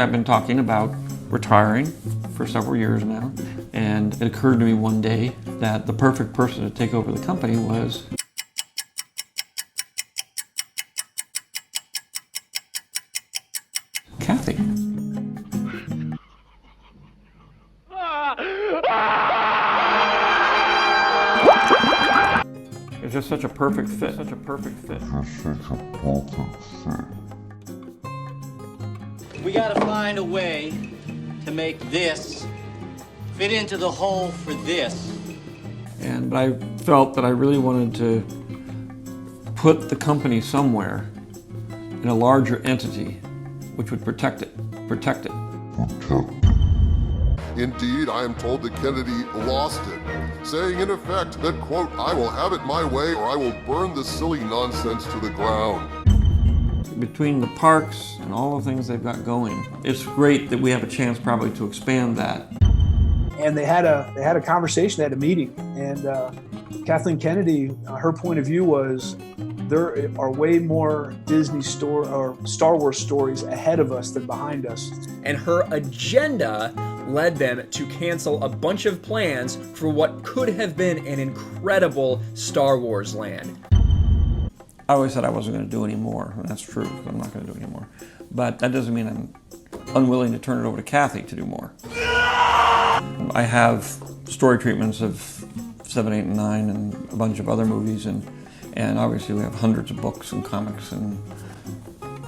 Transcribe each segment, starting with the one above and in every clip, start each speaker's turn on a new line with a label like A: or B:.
A: I've been talking about retiring for several years now, and it occurred to me one day that the perfect person to take over the company was Kathy. It's just such a perfect fit. Such a perfect fit.
B: We gotta find a way to make this fit into the hole for this.
A: And I felt that I really wanted to put the company somewhere in a larger entity which would protect it.
C: Indeed, I am told that Kennedy lost it, saying in effect that, quote, I will have it my way or I will burn this silly nonsense to the ground.
A: Between the parks and all the things they've got going, it's great that we have a chance probably to expand that.
D: And they had a conversation, they had a meeting, and Kathleen Kennedy, her point of view was there are way more Disney or Star Wars stories ahead of us than behind us.
E: And her agenda led them to cancel a bunch of plans for what could have been an incredible Star Wars land.
A: I always said I wasn't going to do any more, and that's true, I'm not going to do any more. But that doesn't mean I'm unwilling to turn it over to Kathy to do more. I have story treatments of 7, 8, and 9 and a bunch of other movies, and obviously we have hundreds of books and comics and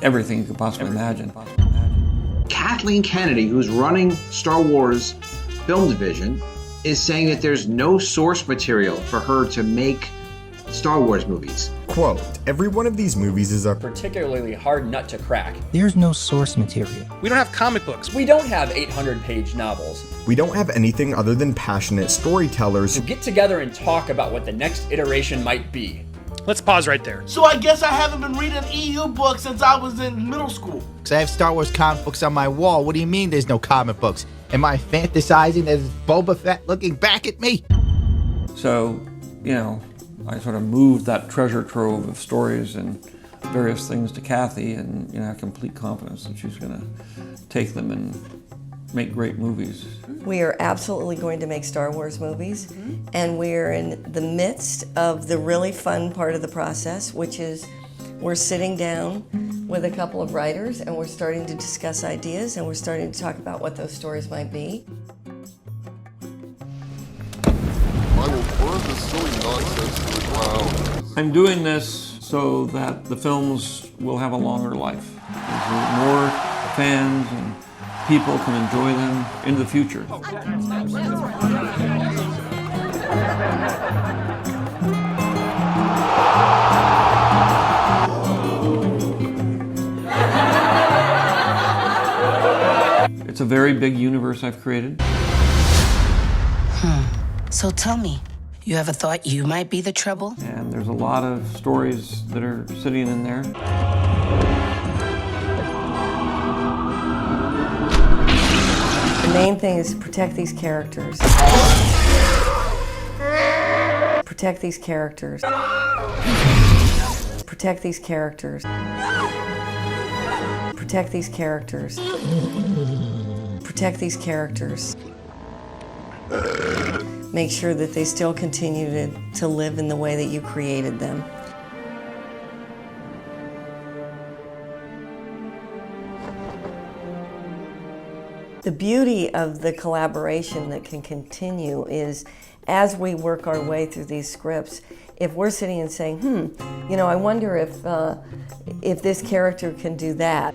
A: everything you could possibly imagine.
F: Kathleen Kennedy, who's running Star Wars film division, is saying that there's no source material for her to make Star Wars movies.
G: Quote, every one of these movies is a
E: Particularly hard nut to crack.
H: There's no source material.
I: We don't have comic books.
E: We don't have 800-page novels.
G: We don't have anything other than passionate storytellers
E: So get together and talk about what the next iteration might be.
I: Let's pause right there.
J: So I guess I haven't been reading EU books since I was in middle school.
H: Because I have Star Wars comic books on my wall. What do you mean there's no comic books? Am I fantasizing as Boba Fett looking back at me?
A: So, you know, I sort of moved that treasure trove of stories and various things to Kathy, and you know, I have complete confidence that she's going to take them and make great movies.
K: We are absolutely going to make Star Wars movies, and we're in the midst of the really fun part of the process, which is we're sitting down with a couple of writers and we're starting to discuss ideas and we're starting to talk about what those stories might be.
C: I will burn this silly nonsense to the ground.
A: I'm doing this so that the films will have a longer life. So more fans and people can enjoy them into the future. It's a very big universe I've created.
L: So tell me, you ever thought you might be the trouble?
A: And there's a lot of stories that are sitting in there.
K: The main thing is to protect these characters. Protect these characters. Protect these characters. Protect these characters. Protect these characters. Make sure that they still continue to live in the way that you created them. The beauty of the collaboration that can continue is as we work our way through these scripts, if we're sitting and saying, you know, I wonder if this character can do that.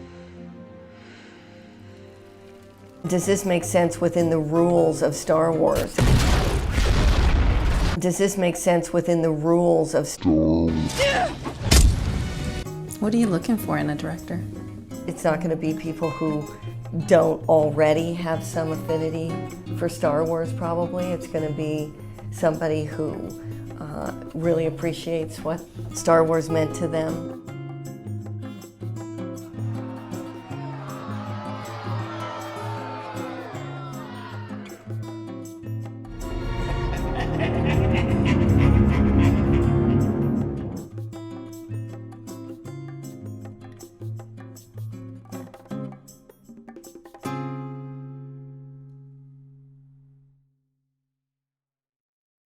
K: Does this make sense within the rules of Star Wars? Does this make sense within the rules of Star Wars?
M: What are you looking for in a director?
K: It's not going to be people who don't already have some affinity for Star Wars, probably. It's going to be somebody who really appreciates what Star Wars meant to them.